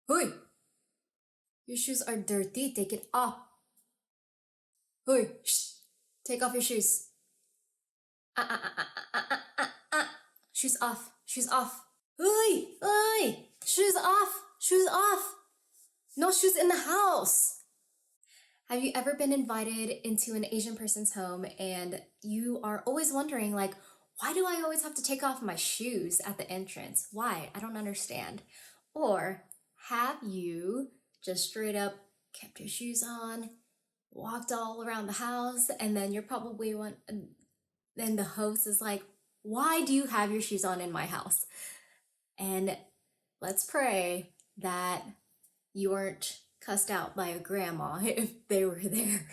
Hey, your shoes are dirty. Take it off. Hey, shh. Take off your shoes. Shoes off. Shoes off. Hey, hey. Shoes off. Shoes off. No shoes in the house. Have you ever been invited into an Asian person's home and you are always wondering, like, why do I always have to take off my shoes at the entrance? Why? I don't understand. Or have you just straight up kept your shoes on, walked all around the house, and then you're probably then the host is like, why do you have your shoes on in my house? And let's pray that you weren't cussed out by a grandma if they were there.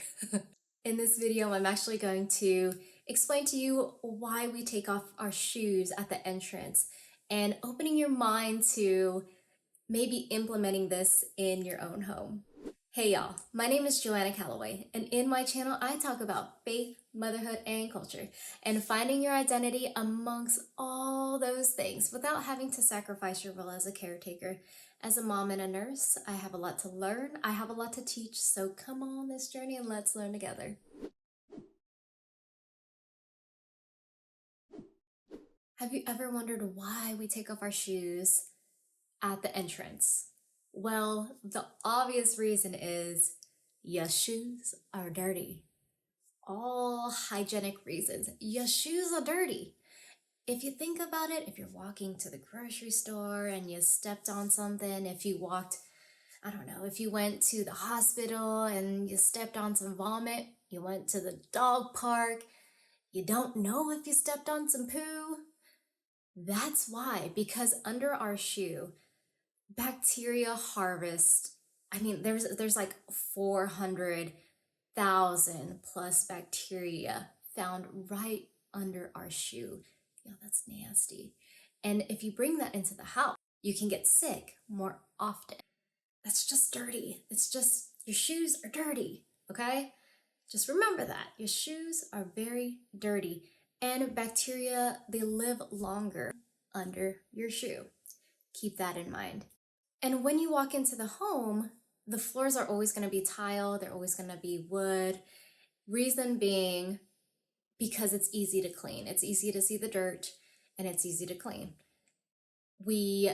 In this video, I'm actually going to explain to you why we take off our shoes at the entrance and opening your mind to maybe implementing this in your own home. Hey y'all, my name is Joanna Calloway, and in my channel, I talk about faith, motherhood, and culture, and finding your identity amongst all those things without having to sacrifice your role as a caretaker. As a mom and a nurse, I have a lot to learn, I have a lot to teach, so come on this journey and let's learn together. Have you ever wondered why we take off our shoes at the entrance? Well, the obvious reason is your shoes are dirty. All hygienic reasons. Your shoes are dirty. If you think about it, if you're walking to the grocery store and you stepped on something, if you walked, I don't know, if you went to the hospital and you stepped on some vomit, you went to the dog park, you don't know if you stepped on some poo. That's why, because under our shoe, bacteria harvest, I mean, there's like 400,000 plus bacteria found right under our shoe. Yeah, that's nasty. And if you bring that into the house, you can get sick more often. That's just dirty. It's just, your shoes are dirty, okay? Just remember that. Your shoes are very dirty. And bacteria, they live longer under your shoe. Keep that in mind. And when you walk into the home, the floors are always going to be tile, they're always going to be wood. Reason being, because it's easy to clean. It's easy to see the dirt and it's easy to clean. We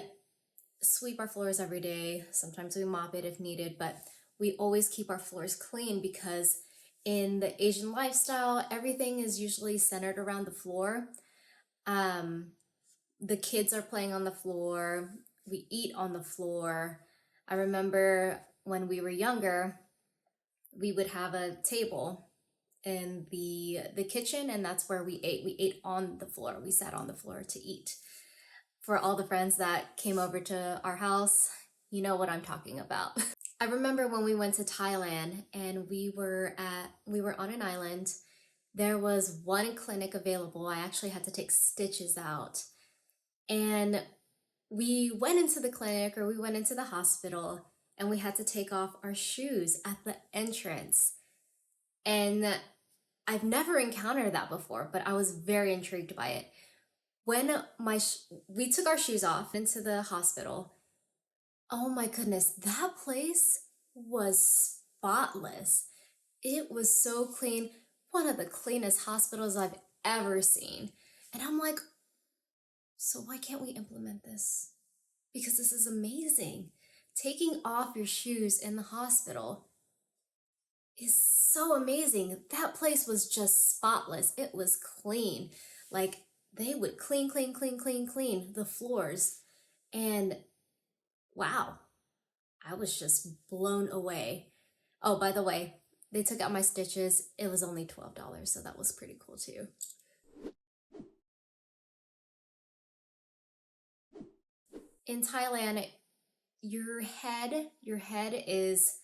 sweep our floors every day. Sometimes we mop it if needed, but we always keep our floors clean because in the Asian lifestyle, everything is usually centered around the floor. The kids are playing on the floor. We eat on the floor. I remember when we were younger, we would have a table in the kitchen, and that's where we ate. We ate on the floor. We sat on the floor to eat. For all the friends that came over to our house, you know what I'm talking about. I remember when we went to Thailand and we were on an island. There was one clinic available. I actually had to take stitches out. And we went into the clinic, or we went into the hospital, and we had to take off our shoes at the entrance. And I've never encountered that before, but I was very intrigued by it. When we took our shoes off into the hospital, oh my goodness, that place was spotless. It was so clean, one of the cleanest hospitals I've ever seen. And I'm like, so why can't we implement this? Because this is amazing. Taking off your shoes in the hospital is so amazing. That place was just spotless. It was clean. Like, they would clean the floors. And wow, I was just blown away. Oh, by the way, they took out my stitches. It was only $12, so that was pretty cool too. In Thailand, your head is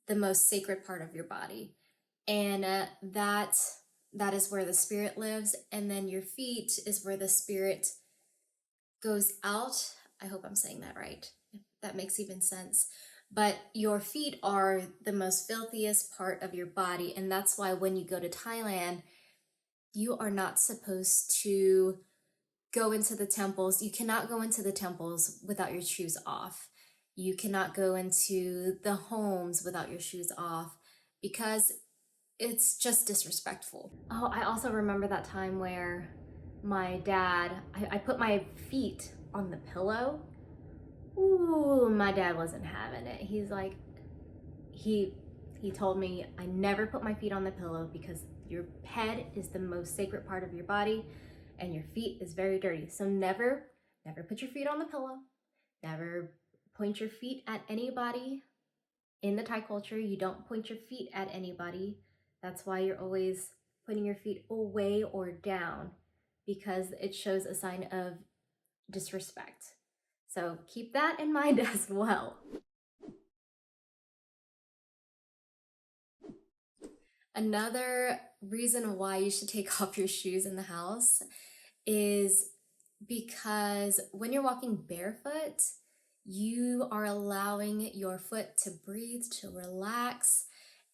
the most sacred part of your body. And that is where the spirit lives. And then your feet is where the spirit goes out. I hope I'm saying that right, if that makes even sense. But your feet are the most filthiest part of your body. And that's why when you go to Thailand, you are not supposed to go into the temples. You cannot go into the temples without your shoes off. You cannot go into the homes without your shoes off because it's just disrespectful. Oh, I also remember that time where my dad, I put my feet on the pillow. Ooh, my dad wasn't having it. He's like, he told me I never put my feet on the pillow because your head is the most sacred part of your body and your feet is very dirty. So never put your feet on the pillow. Never point your feet at anybody. In the Thai culture, you don't point your feet at anybody. That's why you're always putting your feet away or down, because it shows a sign of disrespect. So keep that in mind as well. Another reason why you should take off your shoes in the house is because when you're walking barefoot, you are allowing your foot to breathe, to relax,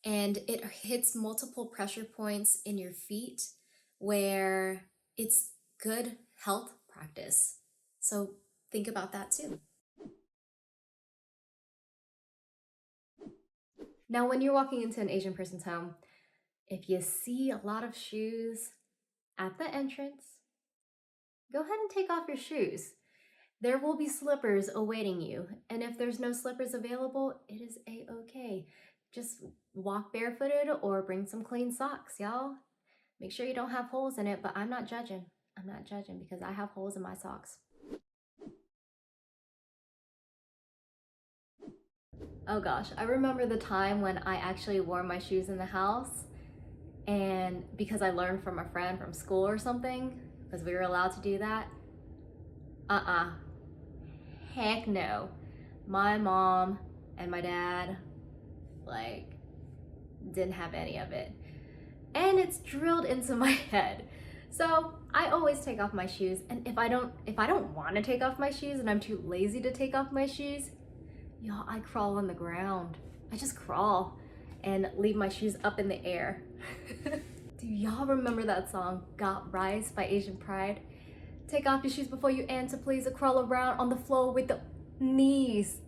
and it hits multiple pressure points in your feet where it's good health practice. So think about that too. Now, when you're walking into an Asian person's home, if you see a lot of shoes at the entrance, go ahead and take off your shoes. There will be slippers awaiting you, and if there's no slippers available, it is a-okay. Just walk barefooted or bring some clean socks, y'all. Make sure you don't have holes in it, but I'm not judging. I'm not judging because I have holes in my socks. Oh gosh, I remember the time when I actually wore my shoes in the house, and because I learned from a friend from school or something, because we were allowed to do that. Heck no. My mom and my dad, like, didn't have any of it. And it's drilled into my head. So I always take off my shoes, and if I don't want to take off my shoes and I'm too lazy to take off my shoes, y'all, I crawl on the ground. I just crawl and leave my shoes up in the air. Do y'all remember that song, Got Rice by Asian Pride? Take off your shoes before you enter, please, or crawl around on the floor with the knees.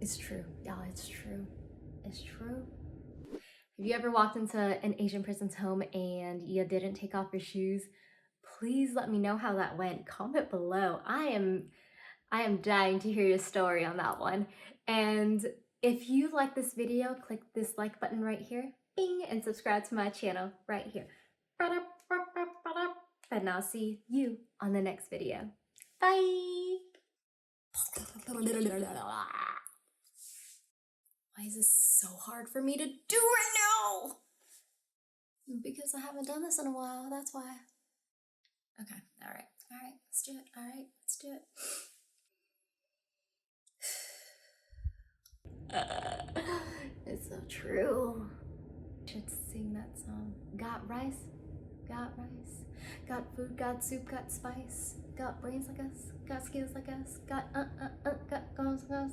It's true, y'all, it's true. It's true. Have you ever walked into an Asian person's home and you didn't take off your shoes? Please let me know how that went. Comment below. I am dying to hear your story on that one. And if you like this video, click this like button right here, bing, and subscribe to my channel right here. And I'll see you on the next video. Bye! Why is this so hard for me to do right now? Because I haven't done this in a while, that's why. Okay, alright, let's do it, alright, let's do it. It's so true. Should sing that song. Got rice, got rice. Got food, got soup, got spice. Got brains like us, got skills like us. Got got guns like us.